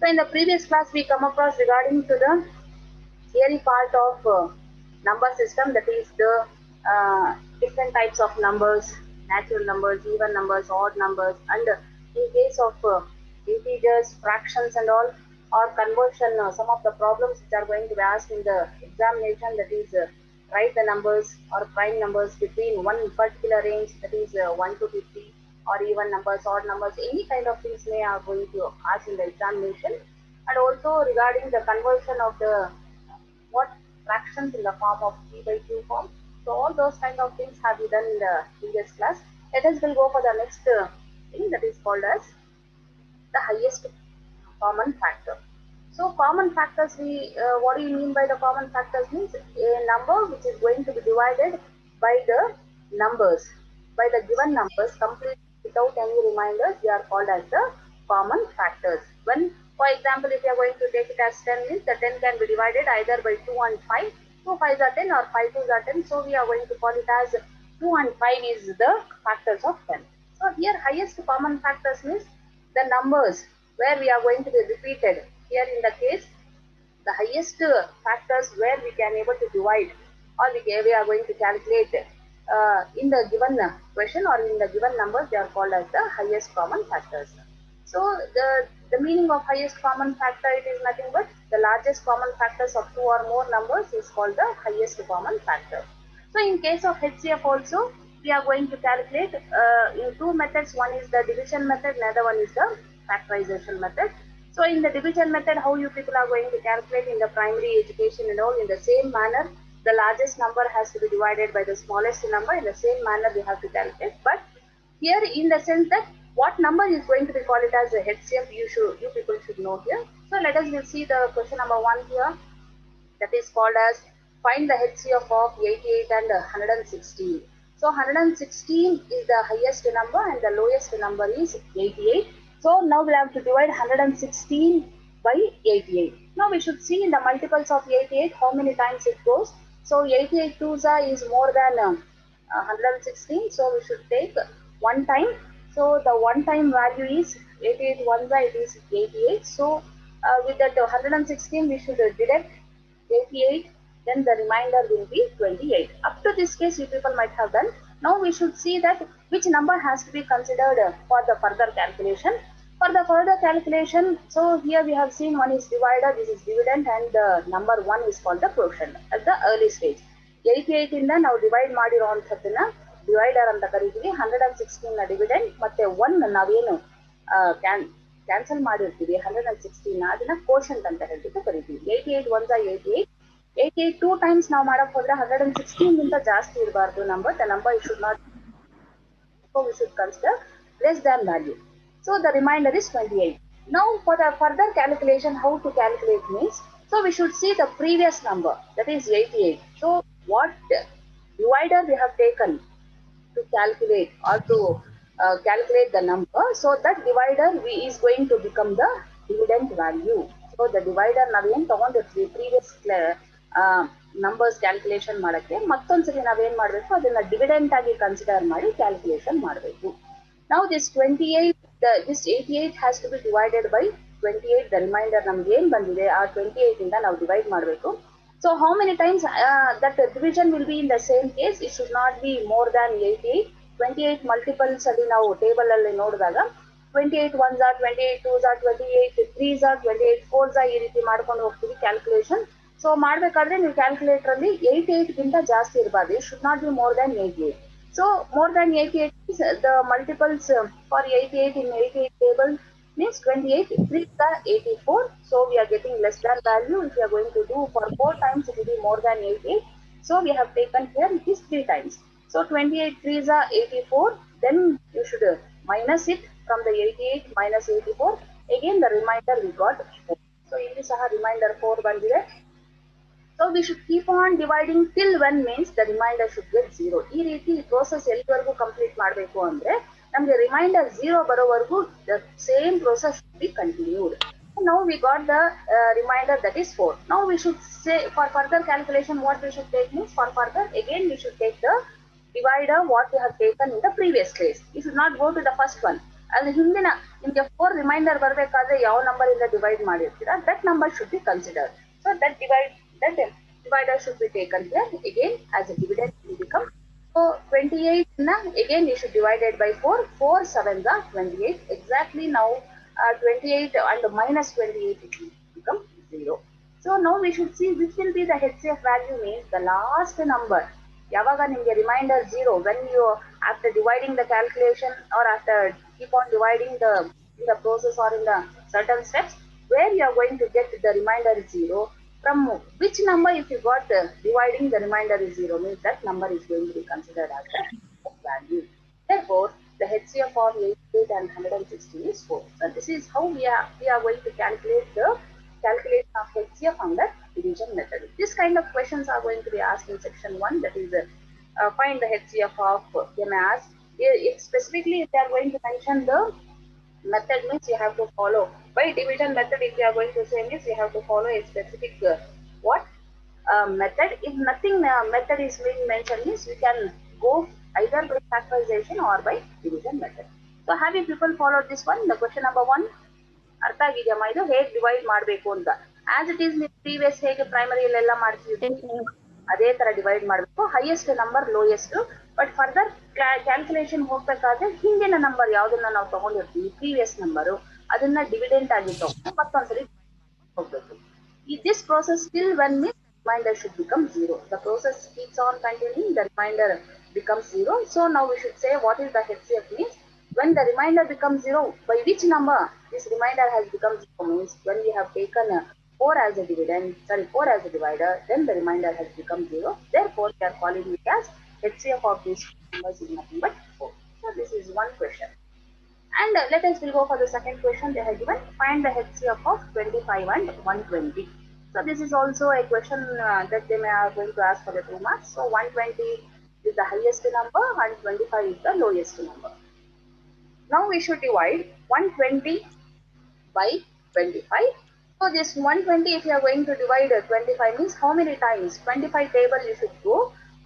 So in the previous class we come across regarding to the theory part of number system, that is the different types of numbers, natural numbers, even numbers, odd numbers, and in case of integers, fractions and all, or conversion, some of the problems which are going to be asked in the examination, that is write the numbers or prime numbers between one particular range, that is 1 to 50, or even numbers, odd numbers, any kind of things may are going to ask in the examination. And also regarding the conversion of the what fractions in the form of p by q form. So all those kind of things have been done in the previous class. Let us will go for the next thing, that is called as the highest common factor. So common factors, we what do you mean by the common factors? Means a number which is going to be divided by the numbers, by the given numbers completely without any reminders, they are called as the common factors. When, for example, if you are going to take it as 10, means the 10 can be divided either by 2 and 5. 2 5s are 10 or 5 2s are 10. So we are going to call it as 2 and 5 is the factors of 10. So here highest common factors means the numbers where we are going to be repeated. Here in the case, the highest factors where we can able to divide, or we are going to calculate in the given question or in the given numbers, they are called as the highest common factors. So the meaning of highest common factor, it is nothing but the largest common factors of two or more numbers is called the highest common factor. So in case of HCF also, we are going to calculate in two methods. One is the division method, another one is the factorization method. So in the division method, how you people are going to calculate in the primary education and all, in the same manner, the largest number has to be divided by the smallest number. In the same manner we have to calculate. But here in the sense that what number is going to be called it as a HCF, you people should know here. So let us will see the question number 1 here, that is called as find the HCF of 88 and 116. So 116 is the highest number and the lowest number is 88. So now we have to divide 116 by 88. Now we should see in the multiples of 88 how many times it goes. So 88 twos is more than 116. So we should take one time. So the one time value is 88 ones, it is 88. So with that 116 we should deduct 88, then the remainder will be 28. Up to this case you people might have done. Now we should see that which number has to be considered for the further calculation. For the further calculation, so here we have seen one is divider, this is dividend, and the number 1 is called the quotient at the early stage. 88 ಇಂದ ನಾವು divide ಮಾಡಿರೋಂಥದ್ದನ್ನ divider ಅಂತ ಕರಿತೀವಿ. 116 ನ dividend ಮತ್ತೆ 1 ನಾವೇನು cancel ಮಾಡಿರ್ತೀವಿ 116 ಅದನ್ನ quotient ಅಂತ ಹೇಳ್ಬಿಟ್ಟು ಕರಿತೀವಿ. 88 1 88, 88 2 ಟೈಮ್ಸ್ ನಾವು ಮಾಡಕ್ ಹೋದ್ರೆ 116 ಗಿಂತ ಜಾಸ್ತಿ ಇರಬಾರ್ದು number. The number should not, so we should consider less than value. So the remainder is 28. Now for the further calculation, how to calculate means, so we should see the previous number, that is 88. So what divider we have taken to calculate or to calculate the number, so that divider is going to become the dividend value. So the divider ನಾವೇನು ತಗೊಂಡಿರ್ತೀವಿ previous numbers calculation ಮಾಡಕ್ಕೆ ಮತ್ತೊಂದ್ಸರಿ ನಾವೇನ್ ಮಾಡಬೇಕು, ಅದನ್ನ dividend ಆಗಿ consider ಮಾಡಿ calculation ಮಾಡಬೇಕು. Now this 28, this 88 has to be divided by 28. The remainder ನಮ್ಗೆ ಏನ್ ಬಂದಿದೆ ಆ 28 ಇಂದ ನಾವು ಡಿವೈಡ್ ಮಾಡಬೇಕು. So how many times that division will be in the same case, it should not be more than 88. 28 multiples ಅಲ್ಲಿ ನಾವು ಟೇಬಲ್ ಅಲ್ಲಿ ನೋಡಿದಾಗ 28 ones are 28 twos are 28 threes are 28 fours ಈ ರೀತಿ ಮಾಡ್ಕೊಂಡು ಹೋಗ್ತೀವಿ ಕ್ಯಾಲ್ಕುಲೇಷನ್. ಸೊ ಮಾಡ್ಬೇಕಾದ್ರೆ ನೀವು ಕ್ಯಾಲ್ಕುಲೇಟರ್ ಅಲ್ಲಿ 88 ಗಿಂತ ಜಾಸ್ತಿ ಇರಬಾರ್ದು. It should not be more than 88. So more than 88 is the multiples for 88 in 88 table means 28 3 is 84. So we are getting less than value. If you are going to do for 4 times, it will be more than 88. So we have taken here it is 3 times. So 28 3 is 84. Then you should minus it from the 88 minus 84. Again the remainder we got 4. So in this remainder 4 bandide. So we should keep on dividing till 1 means the remainder should get 0. ಈ ರೀತಿ process ಎಲ್ಲಿವರೆಗೂ complete ಮಾಡಬೇಕು ಅಂದ್ರೆ ನಮಗೆ reminder 0 ಬರೋವರೆಗೂ the same process should be continued. Now we got the remainder, that is 4. Now we should say for further calculation what we should take means, for further again we should take the divider what we have taken in the previous case. You should not go to the first one. ಅದು ಹಿಂದಿನ ನಿಮಗೆ 4 reminder ಬರಬೇಕಾದ್ರೆ ಯಾವ number ಇಂದ divide ಮಾಡಿರ್ತೀರಾ that number should be considered. So that divider should be taken here again as a dividend will become. So 28 na again you should divide it by 4. 4 sevens are 28. Exactly now 28 and minus 28 it will become 0. So now we should see which will be the HCF value means the last number. ಯಾವಾಗ ನಿಮಗೆ reminder 0 when you after dividing the calculation or after keep on dividing in the process or in the certain steps where you are going to get the remainder is 0, from which number if you got dividing the remainder is 0 means that number is going to be considered as the value. Therefore, the HCF of 88 and 116 is 4. So this is how we are going to calculate the calculation of HCF under division method. This kind of questions are going to be asked in section 1, that is find the HCF of mass. If specifically if they are going to mention the method means you have to follow. By division method if you are going to say means you have to follow a specific what method. If nothing method is being mentioned means you can go either by factorization or by division method. So have you people followed this one? The question number 1. ಅರ್ಥ ಆಗಿದೆಯಮ್ಮ ಇದು ಹೇಗೆ divide ಮಾಡಬೇಕು ಅಂತ as it is ನೀವು previous ಹೇಗೆ ಪ್ರೈಮರಿಯಲ್ಲೆಲ್ಲ ಮಾಡ್ತಿದ್ವಿ ಅದೇ ತರ ಡಿವೈಡ್ ಮಾಡಬೇಕು highest number lowest but further calculation ಹೋಗ್ಬೇಕಾದ್ರೆ ಹಿಂದಿನ ನಂಬರ್ ಯಾವ್ದನ್ನ ನಾವು ತಗೊಂಡಿರ್ತೀವಿ ಪ್ರೀವಿಯಸ್ ನಂಬರು ಅದನ್ನ ಡಿವಿಡೆಂಟ್ ಆಗಿ ತಗೊಂಡು ಮತ್ತೊಂದ್ಸರಿ ಹೋಗ್ಬೇಕು. This process still when remainder should become 0. The process keeps on continuing, the remainder becomes 0. So now we should say what is the HCF means. When the remainder becomes 0, by which number this remainder has become 0 means when we have taken 4 as a dividend, 4 as a divider, then the remainder has become 0. Therefore, we are calling it as HCF of these numbers is nothing but 4. So this is one question. And let us will go for the second question. They have given find the HCF of 25 and 120. So this is also a question that they are going to ask for the 2 marks. So 120 is the highest number and 25 is the lowest number. Now we should divide 120 by 25. So this 120 if you are going to divide 25 means how many times 25 table you should go.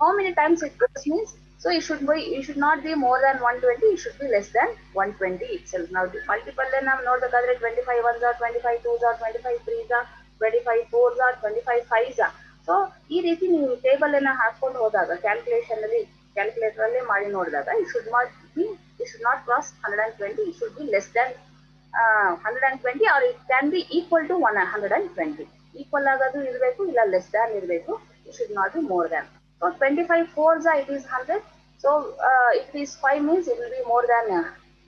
How many times it goes means so it should not be more than 120, it should be less than 120 itself. Now the multiple then ನಾವು ನೋಡಬೇಕಾದ್ರೆ 25 ones are 25 twos are 25 threes are 25 fours are 25 fives are. So ಈ ರೀತಿ ನೀವು table ಅನ್ನ ಹಾಕೊಂಡು ಹೋದಾಗ calculation ಅಲ್ಲಿ calculator ಅಲ್ಲೇ ಮಾಡಿ ನೋಡಿದಾಗ it should not cross 120, it should be less than 120 or it can be equal to 120. Equal ಆಗೋದು ಇರಬೇಕು ಇಲ್ಲ less than ಇರಬೇಕು, it should not be more than. So 25 fours it is 100. So if it is 5 means it will be more than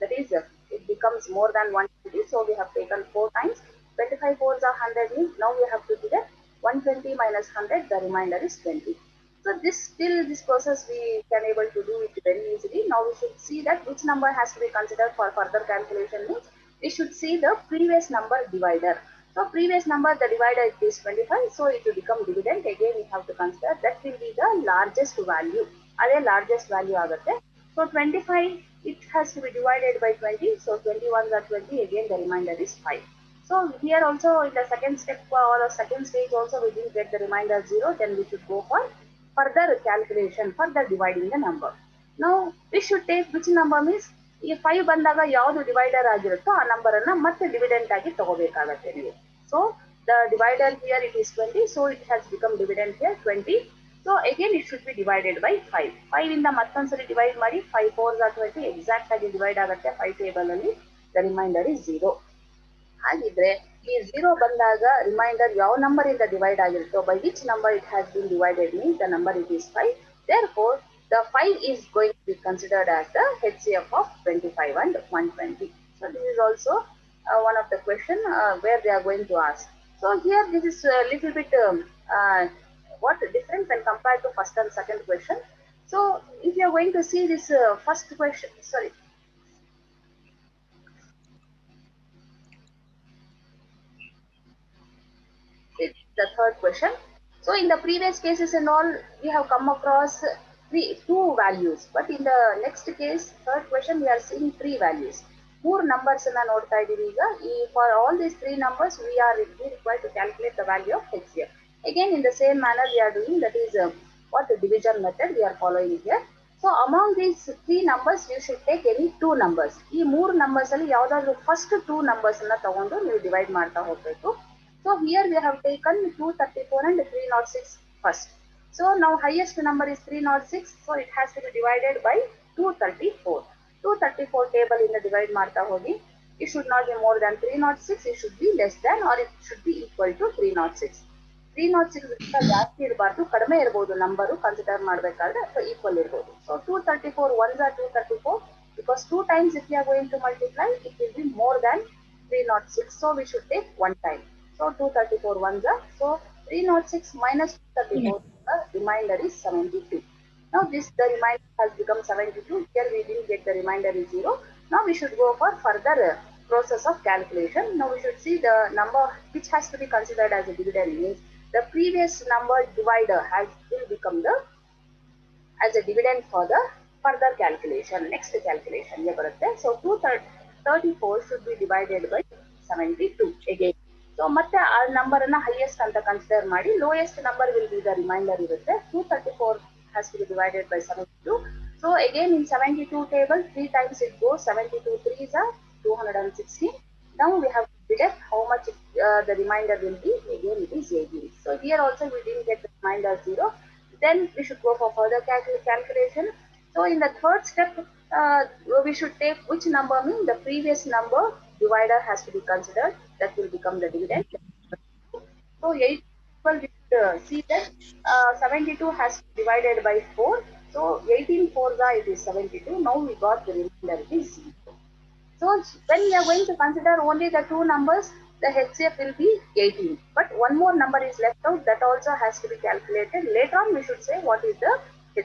that is it becomes more than 120. So we have taken 4 times. 25 fours are 100 means now we have to do that 120 minus 100, the remainder is 20. So this process we can able to do it very easily. Now we should see that which number has to be considered for further calculation means we should see the previous number divider. So previous number the divider it is 25, so it will become dividend. Again we have to consider that will be the largest value. Are largest value agutte. So 25 it has to be divided by 20. So 21 are 20. Again the remainder is 5. So here also in the second step or the second stage also we didn't get the remainder 0. Then we should go for further calculation, further dividing the number. Now we should take which number means ಈ 5 ಬಂದಾಗ ಯಾವುದು divider ಆಗಿರುತ್ತೋ ಆ number ಅನ್ನ ಮತ್ತೆ dividend ಆಗಿ ತಗೋಬೇಕಾಗತ್ತೆ ನೀವು. So the divider here it is 20, so it has become dividend here 20. So again it should be divided by 5. 5 ಇಂದ ಮತ್ತೊಂದ್ಸರಿ divide ಮಾಡಿ 5 4s are 20 ಎಕ್ಸಾಕ್ಟ್ ಆಗಿ ಡಿವೈಡ್ ಆಗುತ್ತೆ 5 ಟೇಬಲ್ ಅಲ್ಲಿ. The reminder is 0. ಹಾಗಿದ್ರೆ ಈ 0 ಬಂದಾಗ ರಿಮೈಂಡರ್ ಯಾವ ನಂಬರ್ ಇಂದ divide ಆಗಿರುತ್ತೋ by which number it has been divided means the number it is 5. Therefore the 5 is going to be considered as the HCF of 25 and 120. So this is also one of the question where they are going to ask. So here this is a little bit what different when compared to first and second question. So if you are going to see this first question, sorry. It's the third question. So in the previous cases and all, we have come across two values. But in the next case, third question, we are seeing 3 values. 4 numbers ನೋಡ್ತಾ ಇದೀವಿ ಈಗ. For all these 3 numbers, we are required to calculate the value of HCF. Again, in the same manner we are doing, that is what the division method we are following here. So among these three numbers, you should take any two numbers. ಈ ಮೂರು numbers ಅಲ್ಲಿ ಯಾವುದಾದ್ರೂ first two numbers ಅನ್ನ ತಗೊಂಡು ನೀವು divide ಮಾಡ್ತಾ ಹೋಗಬೇಕು. So here we have taken 234 and 306 first. So now highest number is 306. So it has to be divided by 234. 234 table ಇಂದ divide ಮಾಡ್ತಾ ಹೋಗಿ. It should not be more than 306. It should be less than or it should be equal to 306. 306 ಜಾಸ್ತಿ ಇರಬಾರ್ದು, ಕಡಿಮೆ ಇರಬಹುದು number consider ಮಾಡಬೇಕಾದ್ರೆ, ಅಥವಾ equal ಇರಬಹುದು. So 234 ones are 234 because 2 times if you are going to multiply it will be more than 306. So we should take one time. So 234 ones are, so 306 minus 234, the remainder is 72. Now this the remainder has become 72. Here we didn't get the remainder is 0. Now we should go for further process of calculation. Now we should see the number which has to be considered as a dividend means the previous number divider will become the as a dividend for the further calculation, next calculation. So 234 should be divided by 72 again. So ಮತ್ತೆ ಆ number ಅನ್ನ highest ಅಂತ consider ಮಾಡಿ, lowest number will be the remainder ಇರುತ್ತೆ. 234 has to be divided by 72. So again in 72 table 3 times it goes, 72 3s are 216. Now we have to deduct how much the remainder will be. Again it is 18. So here also we didn't get the remainder 0. Then we should go for further calculation. So in the third step we should take which number means the previous number divider has to be considered, that will become the dividend. So 8 people we should see that 72 has to be divided by 4. So 18 4s it is 72. Now we got the remainder is 0. So when we are going to consider only the two numbers, the HCF will be 18. But one more number is left out, that also has to be calculated. Later on we should say what is the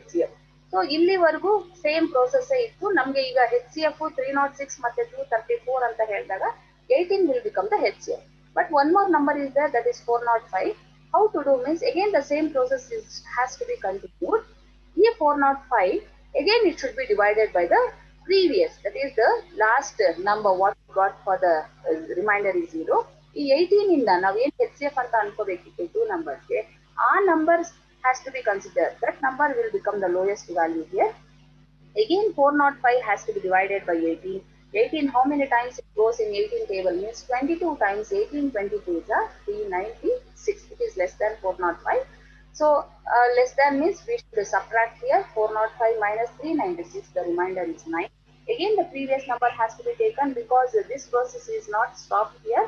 HCF. So ಇಲ್ಲಿವರೆಗೂ same process ಇತ್ತು. ನಮಗೆ ಈಗ HCF 306 ಮತ್ತೆ 234 ಅಂತ ಹೇಳಿದಾಗ 18 will become the HCF. But one more number is there, that is 405. How to do means again the same process has to be continued. Here 405 again it should be divided by the previous, that is the last number what we got for the remainder is 0. ಈ 18 ಇಂದ ನಾವು ಏನು HCF ಅಂತ ಅನ್ಕೋಬೇಕಿತ್ತು two numbers ಗೆ, ಆ numbers has to be considered. That number will become the lowest value here. Again 405 has to be divided by 18. 18 how many times it goes in 18 table means 22 times 18, 22 is 396. It is less than 405. So less than means we should subtract here 405 minus 396, the remainder is 9. Again the previous number has to be taken because this process is not stopped here.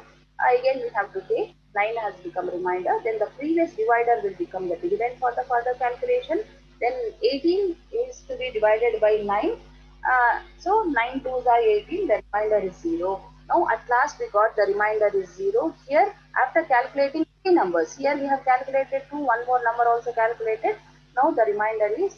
Again we have to take 9 has become remainder. Then the previous divider will become the dividend for the further calculation. Then 18 is to be divided by 9. So 9 2s are 18, the remainder is 0. Now at last we got the remainder is 0. Here after calculating three numbers, here we have calculated 2, one more number also calculated. Now the remainder is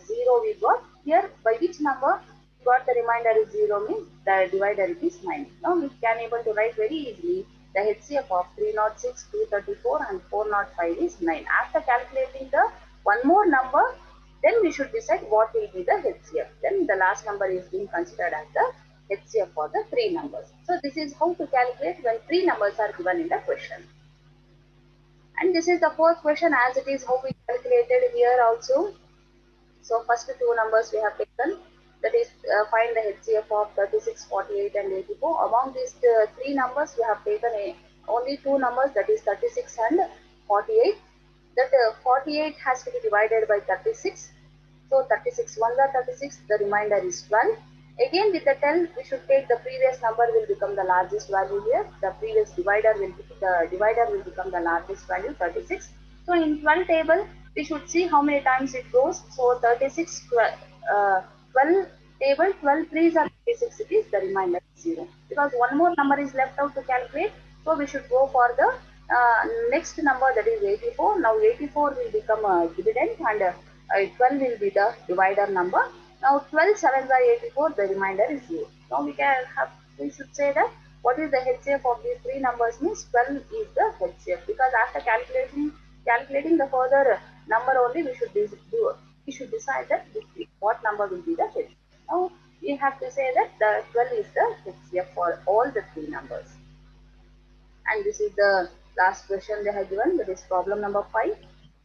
0 we got. Here by which number we got the remainder is 0 means the divider is 9. Now we can able to write very easily the HCF of 306, 234 and 405 is 9. After calculating the one more number, then we should decide what will be the HCF. Then the last number is being considered as the HCF for the three numbers. So this is how to calculate when three numbers are given in the question. And this is the fourth question as it is how we calculated here also. So first two numbers we have taken, that is find the HCF of 36, 48 and 84. Among these three numbers we have taken only two numbers, that is 36 and 48. That 48 has to be divided by 36. So 36 1s are 36, the remainder is 12. Again with the 10 we should take the previous number will become the largest value here. The previous divider will become the largest value 36. So in 12 table we should see how many times it goes. So 36 12 table 12 3s are 36, it is the remainder 0. Because one more number is left out to calculate. So we should go for the next number, that is 84. Now 84 will become a dividend and 12 will be the divider number. Now 12 7s are 84, the remainder is 0. Now we should say that what is the HCF of these three numbers means 12 is the HCF, because after calculating the further number only we should decide that what number will be the HCF. Now we have to say that the 12 is the HCF for all the three numbers. And this is the last question they have given, that is problem number 5.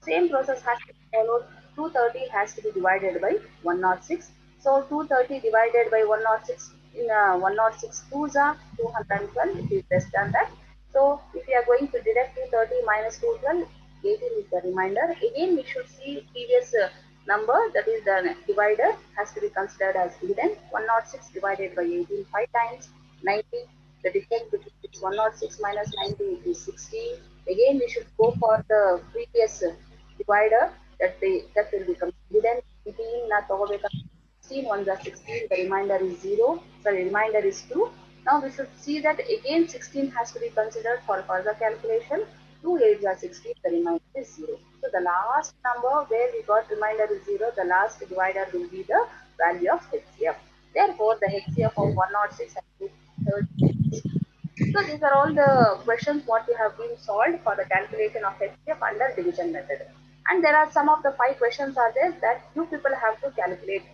Same process has to be followed 230 has to be divided by 106. So 230 divided by 106 in 106 2s are 212. It is less than that. So if you are going to deduct 230 minus 212, 18 is the remainder. Again, we should see previous number, that is the divider has to be considered as dividend. 106 divided by 18 5 times 90. The difference between 106 minus 90 is 60. Again, we should go for the previous divider, that will become dividend. 18 na tagobeka, 16 ones are 16, the remainder is 0, sorry, remainder is 2. Now we should see that again 16 has to be considered for further calculation. 2 8s are 16, the remainder is 0. So the last number where we got remainder is 0, the last divider will be the value of HCF. Therefore, the HCF of 106 has to be 30. So these are all the questions what we have been solved for the calculation of HCF under division method. And there are some of the 5 questions are there that you people have to calculate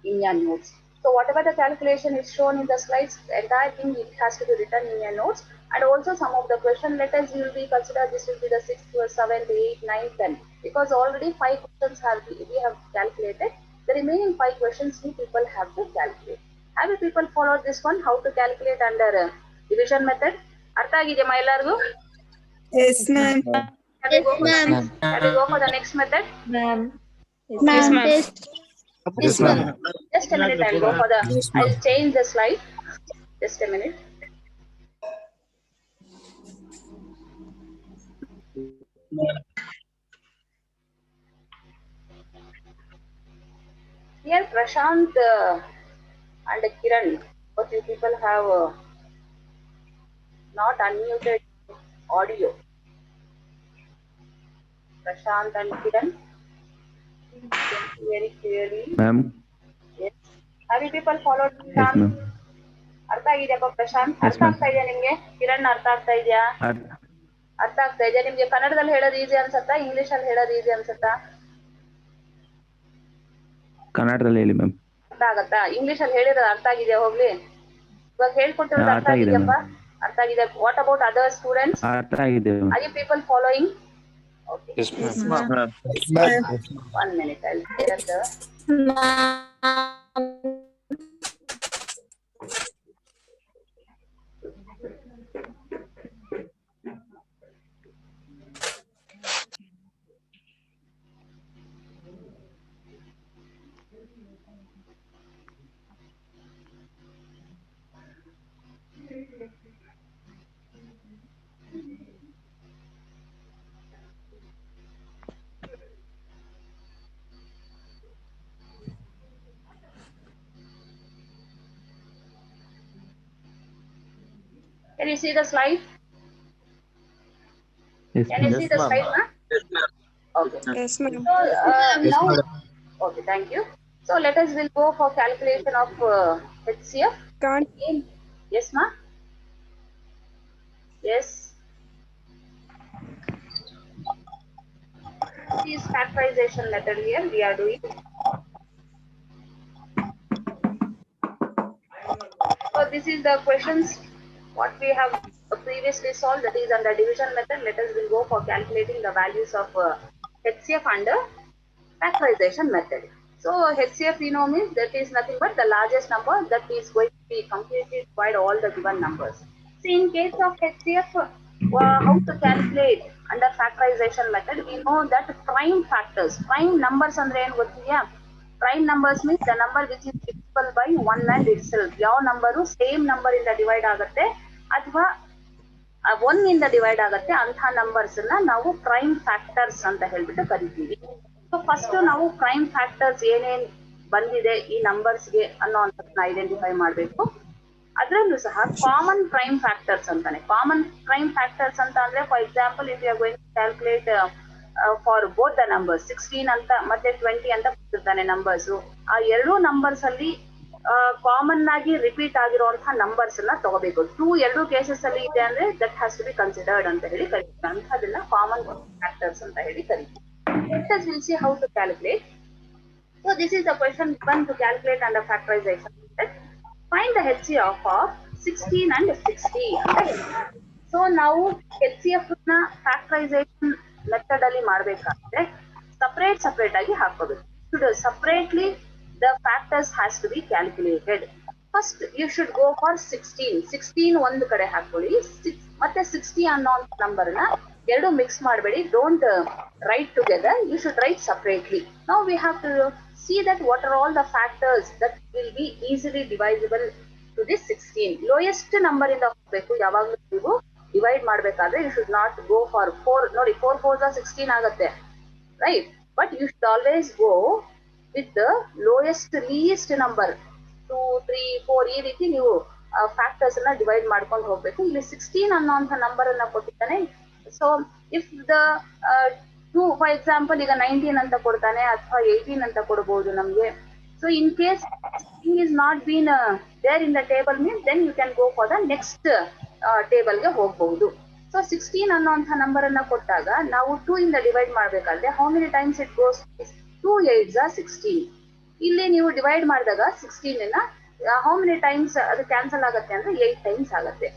in your notes. So whatever the calculation is shown in the slides, the entire thing it has to be written in your notes. And also some of the question letters will be considered, this will be the 6th, 7th, 8th, 9th, 10th. Because already 5 questions we have calculated. The remaining 5 questions you people have to calculate. Have you people followed this one, how to calculate under division method? ಅರ್ಥ ಆಗಿದೆಯಮ್ಮ ಎಲ್ಲರಿಗೂ? Yes, ma'am. Shall we go for the next? Shall we go for the next method? Ma'am. Yes, ma'am. Yes, ma'am. Just a minute, I'll go for the. Yes, ma'am. I'll change the slide. Just a minute. Here, Prashant and Kiran, but you people have not unmuted audio. Prashant and Kiran, can you very clearly? Ma'am. Yes. Have you people followed this? Yes, ma'am. ಅರ್ಥ ಆಗಿದೆಯಪ್ಪ Prashant? Yes, ಅರ್ಥ ma'am. ಆಗ್ತಾ ಇದೆಯಾ ನಿಮ್ಗೆ? ಕಿರಣ್ ಅರ್ಥ ಆಗ್ತಾ ಇದೆಯಾ? ಅರ್ಥ ಆಗ್ತಾ ಇದೆಯಾ ನಿಮ್ಗೆ? ಕನ್ನಡದಲ್ಲಿ ಹೇಳೋದು ಈಸಿ ಅನ್ಸತ್ತಾ, ಇಂಗ್ಲಿಷ್ ಅಲ್ಲಿ ಹೇಳೋದು ಈಸಿ ಅನ್ಸತ್ತಾ? ಕನ್ನಡದಲ್ಲಿ ಹೇಳಿ ಮ್ಯಾಮ್. ಅರ್ಥ ಆಗತ್ತಾ? ಇಂಗ್ಲಿಷ್ ಅಲ್ಲಿ ಹೇಳಿರೋದು ಅರ್ಥ ಆಗಿದೆಯಾ? ಹೋಗ್ಲಿ, ಇವಾಗ ಹೇಳ್ಕೊಟ್ಟಿರೋದು ಅರ್ಥ ಆಗಿದೆಯಪ್ಪ? ಅರ್ಥ ಆಗಿದೆ. What about other students? ಅರ್ಥ ಆಗಿದೆ. Are you people following? Okay. Yes, ma'am. Yes, ma'am. 1 minute, I'll share the. Can you see the slide? Yes, Can you see the slide, ma'am? Yes, ma'am. Okay. Yes, ma'am. So Yes, now, madam. okay, thank you. So let us will go for calculation of HCF. Can't. Yes, ma'am. Yes. This factorization method here we are doing. So this is the questions what we have previously solved, that is under division method. Let us will go for calculating the values of HCF under factorization method. So HCF we know means that is nothing but the largest number that is going to be completely divide all the given numbers. See, in case of HCF, how to calculate under factorization method, we know that prime factors, prime numbers andre ಏನು ಗೊತ್ತಿದೆಯಾ? Prime numbers means the number which is divisible by one and itself. ಯಾವ number same number ಇಂದ divide ಆಗುತ್ತೆ ಅಥವಾ one ಇಂದ divide ಆಗುತ್ತೆ ಅಂತ numbers ನಾವು ಪ್ರೈಮ್ ಫ್ಯಾಕ್ಟರ್ಸ್ ಅಂತ ಹೇಳ್ಬಿಟ್ಟು ಕರಿತೀವಿ. ಸೊ ಫಸ್ಟ್ ನಾವು ಪ್ರೈಮ್ ಫ್ಯಾಕ್ಟರ್ಸ್ ಏನೇನ್ ಬಂದಿದೆ ಈ ನಂಬರ್ಸ್ಗೆ ಅನ್ನೋಂಥದ್ದನ್ನ ಐಡೆಂಟಿಫೈ ಮಾಡಬೇಕು. ಅದರಲ್ಲೂ ಸಹ ಕಾಮನ್ ಪ್ರೈಮ್ ಫ್ಯಾಕ್ಟರ್ಸ್ ಅಂತಾನೆ. ಕಾಮನ್ ಪ್ರೈಮ್ ಫ್ಯಾಕ್ಟರ್ಸ್ ಅಂತ ಅಂದ್ರೆ for example if you are going to calculate for both the numbers 16 ಅಂತ ಮತ್ತೆ 20 ಅಂತ ಕೊಟ್ಟಿರ್ತಾನೆ ನಂಬರ್ಸ್. ಆ ಎರಡೂ ನಂಬರ್ಸ್ ಅಲ್ಲಿ ಕಾಮನ್ ಆಗಿ ರಿಪೀಟ್ ಆಗಿರುವಂತಹ ನಂಬರ್ಸ್ ಅನ್ನ ತಗೋಬೇಕು. ಎರಡು ಕೇಸಸ್ ಅಲ್ಲಿ ಇದೆ ಅಂದ್ರೆ that has to be considered ಅಂತ ಹೇಳಿ ಕರೀತಾರೆ. ಅಂತದನ್ನ ಕಾಮನ್ ಫ್ಯಾಕ್ಟರ್ಸ್ ಅಂತ ಹೇಳಿ ಕರೀತಾರೆ. Let us will see how to calculate. So this is the question given to calculate under factorization method. Find the HCF of 16 and 60 ಅಂತ ಹೇಳ್ತಾರೆ. ಸೊ ನಾವು HCF ನ ಫ್ಯಾಕ್ಟರೈಸೇಷನ್ ಮೆಥಡ್ ಅಲ್ಲಿ ಮಾಡಬೇಕಾದ್ರೆ separate ಆಗಿ ಹಾಕೋಬೇಕು. Separately the factors has to be calculated. First you should go for 16 ಒಂದು ಕಡೆ ಹಾಕೊಳ್ಳಿ, ಮತ್ತೆ 60 ಅನ್ನೋ ನಂಬರ್ ನ ಎರಡು ಮಿಕ್ಸ್ ಮಾಡಬೇಡಿ. Don't write together, you should write separately. Now we have to see that what are all the factors that will be easily divisible to this 16. lowest number ಇಂದ ಹೋಗಬೇಕು. ಯಾವಾಗಲೂ ನೀವು ಡಿವೈಡ್ ಮಾಡಬೇಕಾದ್ರೆ you should not go for 4. ನೋಡಿ 4 4s are 16 ಆಗುತ್ತೆ, right? But you should always go with the lowest least number. 2 3 4 ಈ ರೀತಿ ನೀವು ಫ್ಯಾಕ್ಟರ್ಸ್ ಅನ್ನ ಡಿವೈಡ್ ಮಾಡ್ಕೊಂಡು ಹೋಗ್ಬೇಕು. ಇಲ್ಲಿ 16 ಅನ್ನೋಂಥ ನಂಬರ್ ಅನ್ನ ಕೊಟ್ಟಿದ್ದಾನೆ. So if the 2 for example ಈಗ 19 ಅಂತ ಕೊಡ್ತಾನೆ ಅಥವಾ 18 ಅಂತ ಕೊಡಬಹುದು ನಮ್ಗೆ. So in case is not been there in the table means then you can go for the next table ಗೆ ಹೋಗಬಹುದು. ಸೊ 16 ಅನ್ನೋಂಥ ನಂಬರ್ ಅನ್ನ ಕೊಟ್ಟಾಗ ನಾವು 2 ಇಂದ ಡಿವೈಡ್ ಮಾಡ್ಬೇಕಾದ್ರೆ how many times it goes? 2 8s are 16. ಇಲ್ಲಿ ನೀವು ಡಿವೈಡ್ ಮಾಡಿದಾಗ 16 ನ how many times ಅದು ಕ್ಯಾನ್ಸಲ್ ಆಗುತ್ತೆ ಅಂದ್ರೆ 8 ಟೈಮ್ಸ್ ಆಗುತ್ತೆ.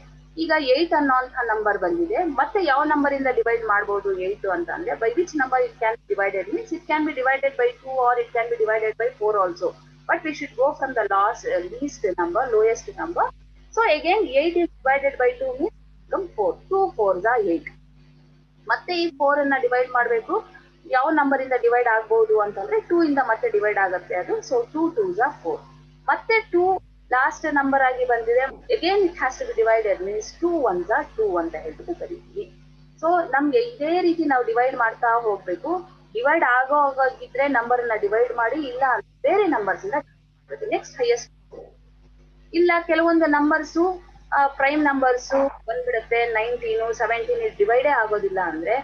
ಈಗ 8 ಅನ್ನೋಂಥ ನಂಬರ್ ಬಂದಿದೆ, ಮತ್ತೆ ಯಾವ ನಂಬರ್ ಇಂದ ಡಿವೈಡ್ ಮಾಡಬಹುದು 8 ಅಂತ ಅಂದ್ರೆ by which number it can be divided means it can be divided by 2 or it can be divided by 4 also, but we should go from the least number, lowest number. So again 8 is divided by 2 means become 4. 2 4s are 8. ಮತ್ತೆ ಈ 4 ಅನ್ನ divide ಮಾಡಬೇಕು. ಯಾವ number ಇಂದ divide ಆಗಬಹುದು ಅಂತಂದ್ರೆ 2 ಇಂದ ಮತ್ತೆ ಡಿವೈಡ್ ಆಗುತ್ತೆ ಅದು. So 2 2s are 4. ಮತ್ತೆ 2 ಲಾಸ್ಟ್ ನಂಬರ್ ಆಗಿ ಬಂದಿದೆ. Again it has to be divided means 2 1s are 2 ಅಂತ ಹೇಳ್ಬಿಟ್ಟು ಬರೀತೀವಿ. ಸೊ ನಮ್ಗೆ ಇದೇ ರೀತಿ ನಾವು ಡಿವೈಡ್ ಮಾಡ್ತಾ ಹೋಗ್ಬೇಕು. ಡಿವೈಡ್ ಆಗೋಗಿದ್ರೆ ನಂಬರ್ ಅನ್ನ ಡಿವೈಡ್ ಮಾಡಿ, ಇಲ್ಲ ಬೇರೆ ನಂಬರ್ಸ್ ಇಂದ ನೆಕ್ಸ್ಟ್ ಹೈಯೆಸ್ಟ್. ಇಲ್ಲ ಕೆಲವೊಂದು ನಂಬರ್ಸು ಪ್ರೈಮ್ ನಂಬರ್ಸು ಬಂದ್ಬಿಡುತ್ತೆ 19 17 ಡಿವೈಡೇ ಆಗೋದಿಲ್ಲ ಅಂದ್ರೆ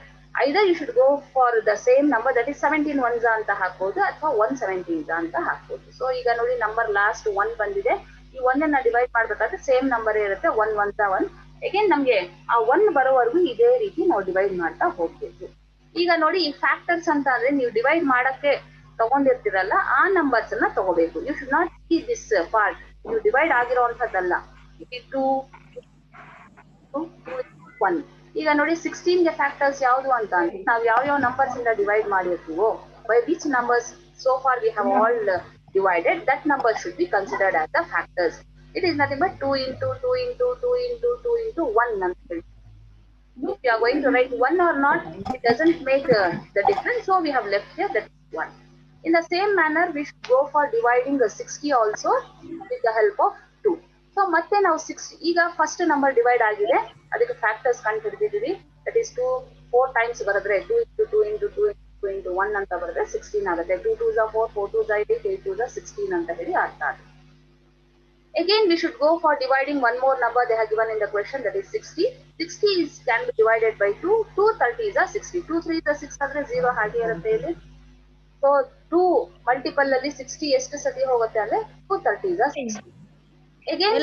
either you should go for the same number, that is 17 1s ಅಂತ ಹಾಕ್ಬೋದು ಅಥವಾ 117 ಅಂತ ಹಾಕ್ಬೋದು. ಸೊ ಈಗ ನೋಡಿ ನಂಬರ್ ಲಾಸ್ಟ್ 1 ಬಂದಿದೆ. ಈ 1 ಅನ್ನ ಡಿವೈಡ್ ಮಾಡ್ಬೇಕಾದ್ರೆ ಸೇಮ್ ನಂಬರ್ ಇರುತ್ತೆ, 1 1s are 1. ಅಗೇನ್ ನಮ್ಗೆ ಆ 1 ಬರೋವರೆಗೂ ಇದೇ ರೀತಿ ನಾವು ಡಿವೈಡ್ ಮಾಡ್ತಾ ಹೋಗ್ಬೇಕು. ಈಗ ನೋಡಿ ಈ ಫ್ಯಾಕ್ಟರ್ಸ್ ಅಂತ ಅಂದ್ರೆ ನೀವು ಡಿವೈಡ್ ಮಾಡಕ್ಕೆ ತಗೊಂಡಿರ್ತೀರಲ್ಲ ಆ ನಂಬರ್ಸ್ ಅನ್ನ ತಗೋಬೇಕು. You should not see this part, ನೀವು ಡಿವೈಡ್ ಆಗಿರೋಂಥದ್ದಲ್ಲ. 2 1. ಈಗ ನೋಡಿ 16 ಗೆ ಫ್ಯಾಕ್ಟರ್ಸ್ ಯಾವುದು ಅಂತ ಅಂದ್ರೆ ನಾವು ಯಾವ ನಂಬರ್ಸ್ ಇಂದ divide ಮಾಡಿರ್ತೀವೋ by which numbers so far we have all divided, that number should be considered as the factors. It is nothing but 2 into 2 into 2 into 2 into 1 number. If you are going to write 1 or not, it doesn't make the difference. So we have left here that 1. In the same manner, we should go for dividing the 60 also with the help of 2. So ಮತ್ತೆ ನಾವು 60 ಈಗ first number divide ಆಗಿದೆ, ಅದಕ್ಕೆ factors ಕಂಡು ಹಿಡಿದಿದ್ದೀವಿ. That is 2 4 times ಬರೆದ್ರೆ 2 into 2 into 2 into 2 into 1 ಅಂತ ಬರೆದ್ರೆ 16 ಆಗುತ್ತೆ. 2 2s are 4, 4 2s are 8, 8 2s are 16 ಅಂತ ಹೇಳಿ ಅರ್ಥ ಆಗುತ್ತೆ. Again, we should go for dividing one more number they have given in the question, that is 60. 60 can be divided by 2. 2 30s are 60. 2 3s are 6 ಆದರೆ 0 ಹಾಗೆ ಇರುತ್ತೆ ಇಲ್ಲಿ. So 2 multiple ಅಲ್ಲಿ 60 ಎಷ್ಟು ಸತಿ ಹೋಗುತ್ತೆ ಅಂದ್ರೆ 2 30s are 60. Again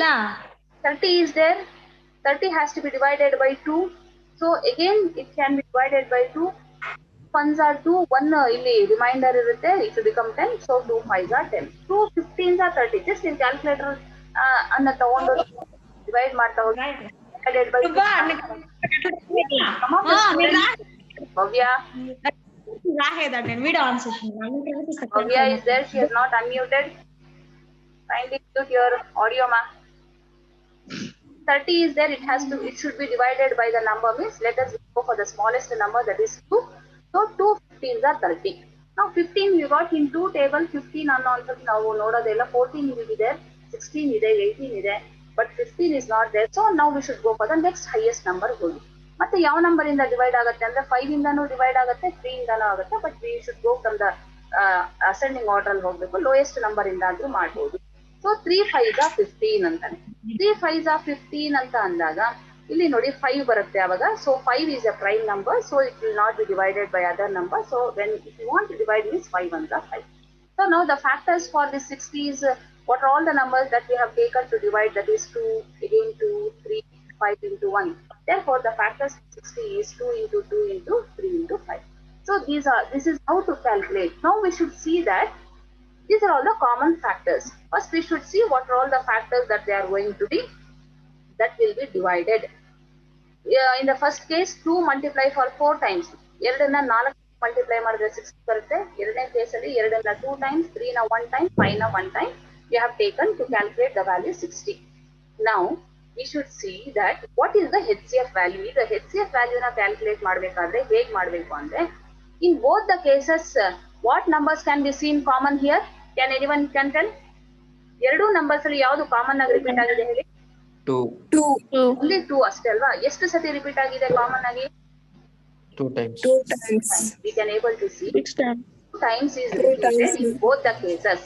30 is there. 30 has to be divided by 2. So again it can be divided by 2. 1s are 2, 1 ಇಲ್ಲಿ ರಿಮೈಂಡರ್ ಇರುತ್ತೆ, it will become 10. So 2 5s are 10. 2 15s are 30. Just in calculator ಅನ್ನ ತಗೊಂಡು divide ಮಾಡ್ತಾ ಹೋಗಿ divided by 2. Bhavya is there, she is not unmuted. Kindly mute your audio ma. 30 is there, it should be divided by the number means let us go for the smallest number, that is 2. So 2 15s are 30. Now 15 we got in 2 table. 15 ಅನ್ನೋಂಥದ್ದು ನಾವು ನೋಡೋದಿಲ್ಲ. 14 ಇದೆ, 16 ಇದೆ, 18 ಇದೆ, but 15 is not there. So now we should go for the next highest number ಹೋಗಿ. ಮತ್ತೆ ಯಾವ number ಇಂದ ಡಿವೈಡ್ ಆಗುತ್ತೆ ಅಂದ್ರೆ 5 ಇಂದಾನು ಡಿವೈಡ್ ಆಗುತ್ತೆ, 3 ಇಂದಾನು ಆಗುತ್ತೆ, but we should go from the ascending order ಅಲ್ಲಿ ಹೋಗ್ಬೇಕು. ಲೋಯೆಸ್ಟ್ ನಂಬರ್ ಇಂದ ಆದ್ರೂ ಮಾಡ್ಬೋದು. ಸೊ 3 5s are 15 ಅಂತಾನೆ. 3 5s are 15 ಅಂತ ಅಂದಾಗ ಇಲ್ಲಿ ನೋಡಿ 5 ಬರುತ್ತೆ ಅವಾಗ. So 5 is a prime number, so it will not be divided by other number. So when if you want to divide means 5 1s are 5. So now the factors for this 60 is what are all the numbers that we have taken to divide, that is 2, again 2, 3, 5 into 1. Therefore the factors of 60 is 2 into 2 into 3 into 5. So this is how to calculate. Now we should see that these are all the common factors. First we should see what are all the factors that they are going to be, that will be divided. In the first case 2 multiply for 4 times. 2 4 multiply ಮಾಡಿದ್ರೆ 6 ಬರುತ್ತೆ. ಎರಡನೇ ಕೇಸಲ್ಲಿ 2ನ್ನ 2 times, 3ನ 1 time, 5ನ 1 time we have taken to calculate the value 60. Now we should see that what is the HCF value. ಈಗ HCF value ನ calculate ಮಾಡಬೇಕಾದ್ರೆ ಹೇಗೆ ಮಾಡಬೇಕು ಅಂದ್ರೆ, in both the cases what numbers can be seen common here? Can anyone can tell? ಎರಡು numbers ಅಲ್ಲಿ ಯಾವುದು common ಆಗಿ ರಿಪೀಟ್ ಆಗಿದೆ ಹೇಳಿ? 2. only 2 ಅಷ್ಟೇ ಅಲ್ವಾ? ಎಷ್ಟು ಸತಿ ರಿಪೀಟ್ ಆಗಿದೆ ಕಾಮನ್ ಆಗಿ? 2 times. 2 times. We can able to see 6 times. 2 times is 2 repeated times. in both the cases.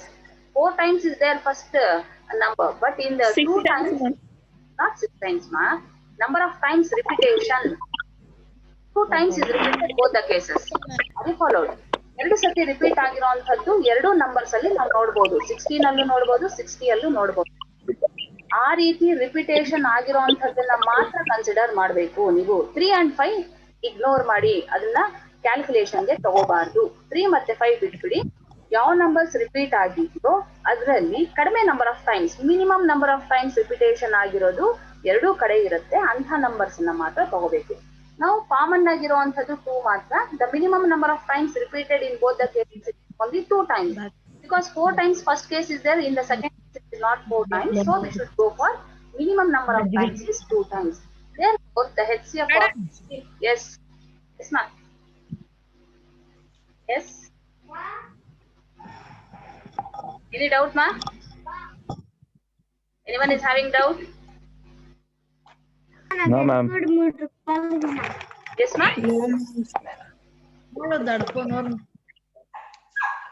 4 times is their first number, but in the 2 times, not 6 times ma, number of times repetition, 2 times is repeated both the cases. ಅದು followed. ಎರಡು ಸತಿ repeat ಆಗಿರುವಂತದ್ದು ಎರಡು numbers ಅಲ್ಲಿ ನಾವು ನೋಡಬಹುದು. 16 ಅಲ್ಲೂ ನೋಡಬಹುದು, 60 ಅಲ್ಲೂ ನೋಡಬಹುದು. ಆ ರೀತಿ ರಿಪಿಟೇಷನ್ ಆಗಿರುವಂತದ್ದನ್ನ ಮಾತ್ರ ಕನ್ಸಿಡರ್ ಮಾಡಬೇಕು ನೀವು. 3 and 5 ಇಗ್ನೋರ್ ಮಾಡಿ, ಅದನ್ನ ಕ್ಯಾಲ್ಕುಲೇಷನ್ಗೆ ತಗೋಬಾರ್ದು. 3 ಮತ್ತೆ 5 ಬಿಟ್ಬಿಡಿ. ಯಾವ ನಂಬರ್ಸ್ ರಿಪೀಟ್ ಆಗಿದೆಯೋ ಅದರಲ್ಲಿ ಕಡಿಮೆ number of times, minimum number of times repetition ಆಗಿರೋದು ಎರಡೂ ಕಡೆ ಇರುತ್ತೆ, ಅಂತ ನಂಬರ್ಸ್ ಮಾತ್ರ ತಗೋಬೇಕು. ನಾವು ಕಾಮನ್ ಆಗಿರುವಂತದ್ದು 2 ಮಾತ್ರ. The minimum number of times repeated in both the cases only 2 times, because 4 times first case is there, in the second case it is not 4 times, so we should go for minimum number of times is 2 times. Therefore the HCF of yes ma'am, yes, any doubt ma'am? Anyone is having doubt? No, ma'am. Yes ma'am.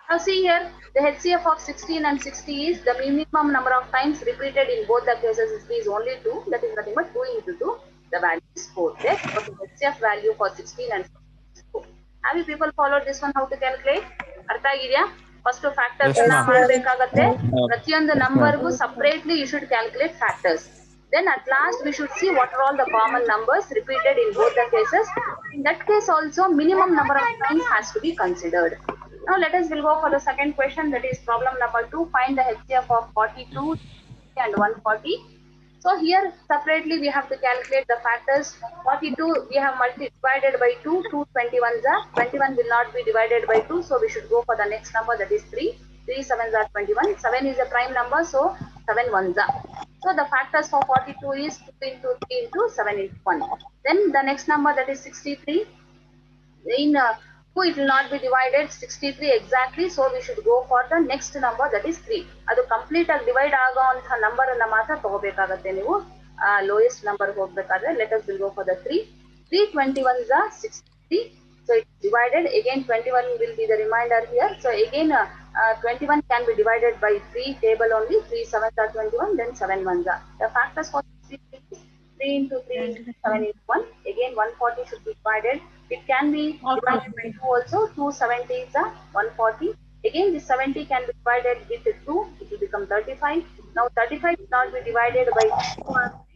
Now see here, the HCF of 16 and 60 is the minimum number of times repeated in both the cases is only 2, that is nothing but 2 into 2, the value is 4. Therefore the HCF value for 16 and 60 is 4. Have you people followed this one, how to calculate? ಅರ್ಥ ಆಗಿದೆಯಾ? First factors ಮಾಡಬೇಕಾಗತ್ತೆ. ಪ್ರತಿಯೊಂದು ನಂಬರ್ಗೂ separately you should calculate factors. Then at last we should see what are all the common numbers repeated in both the cases. In that case also minimum number of times has to be considered. Now let us will go for the second question, that is problem number 2. Find the HCF of 42 and 140. So here separately we have to calculate the factors. 42 we have divided by 2, 2 21s are, 21 will not be divided by 2, so we should go for the next number, that is 3. 3 7s are 21. 7 is a prime number, so 7 1s are. So the factors for 42 is 2 into 3 into 7 into 1. Then the next number, that is 63. In 2 it will not be divided 63 exactly, so we should go for the next number, that is 3. ಅದು complete ಆಗಿ divide ಆಗೋಂಥ number ಅನ್ನ ಮಾತ್ರ ತಗೋಬೇಕಾಗತ್ತೆ ನೀವು, lowest number ಹೋಗ್ಬೇಕಾದ್ರೆ. Let us will go for the 3. 3 21s are 63, so it's divided. Again 21 will be the remainder here, so again 21 can be divided by 3 table only. 3 7s are 21, then 7 1s are. The factors for 63 is 3 into 3 into 7 into 1. Again 140 should be divided. It can be divided by 2 also. 2 70s are 140. Again this 70 can be divided with 2, it will become 35. Now 35 will not be divided by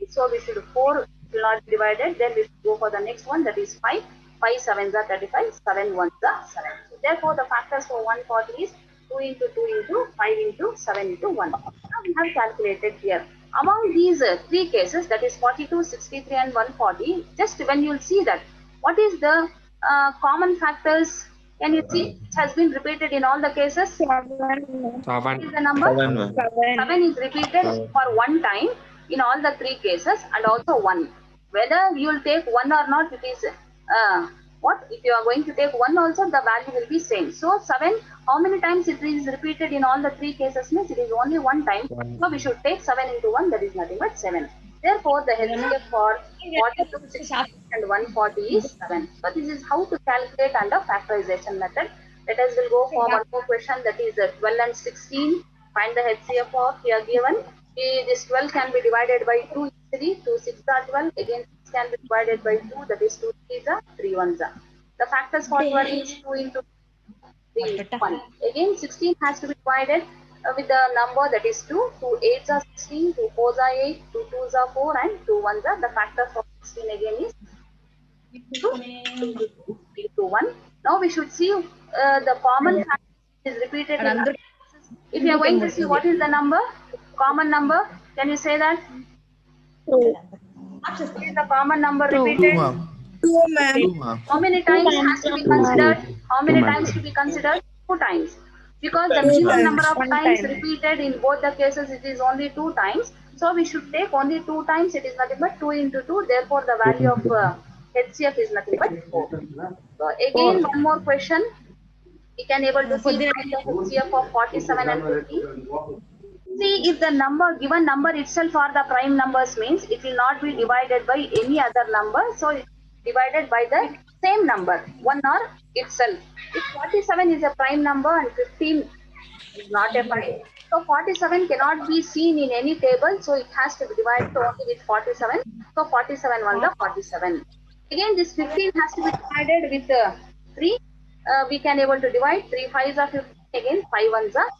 2, so we should 4 will not be divided. Then we should go for the next one, that is 5. 5 7s are 35, 7 1s are 7. So therefore the factors for 140 is 2 into 2 into 5 into 7 into 1. Now we have calculated here. Among these 3 cases, that is 42, 63 and 140, just when you will see that, what is the common factors? Can you see it has been repeated in all the cases? 7. What is the number? 7 is repeated for 1 time in all the 3 cases, and also 1. Whether you will take 1 or not, it is what? If you are going to take 1 also, the value will be same. So 7, how many times it is repeated in all the 3 cases means it is only 1 time. So we should take 7 into 1, that is nothing but 7. Therefore the HCF for 42, 60 and 140 is 7. So this is how to calculate under factorization method. Let us will go for one more question, that is 12 and 16. Find the HCF of here given. This 12 can be divided by 2 easily. 2 6 are 12. Again 6 can be divided by 2, that is 2 3s are 3 1s are. The factors for 12 is 2 into 3 into 1. Again 16 has to be divided with the number, that is 2. 2 8s are 16, 2 4s are 8, 2 2s are 4 and 2 1s are. The factor for 16 again is 2 into 1. Now we should see the common factor is repeated in other cases. If you are going to see what is the number, common number, can you say that? What is the common number repeated? 2, ma'am. 2, ma'am. How many times has to be considered? How many Two, ma'am. times to be considered? 2 times. Because the 2 minimum number times. of times repeated in both the cases, it is only 2 times. So we should take only 2 times. It is nothing but 2 into 2. Therefore, the value of HCF is nothing but 4. So again, one more question. We can able to see find the HCF of 47 and 50. See, if the given number itself are the prime numbers means it will not be divided by any other number. So it is divided by the same number, one or itself. If 47 is a prime number and 15 is not a prime, so 47 cannot be seen in any table. So it has to be divided only with 47. So 47 1 the 47. Again, this 15 has to be divided with 3. We can able to divide 3 5s are 15. Again, 5 1s are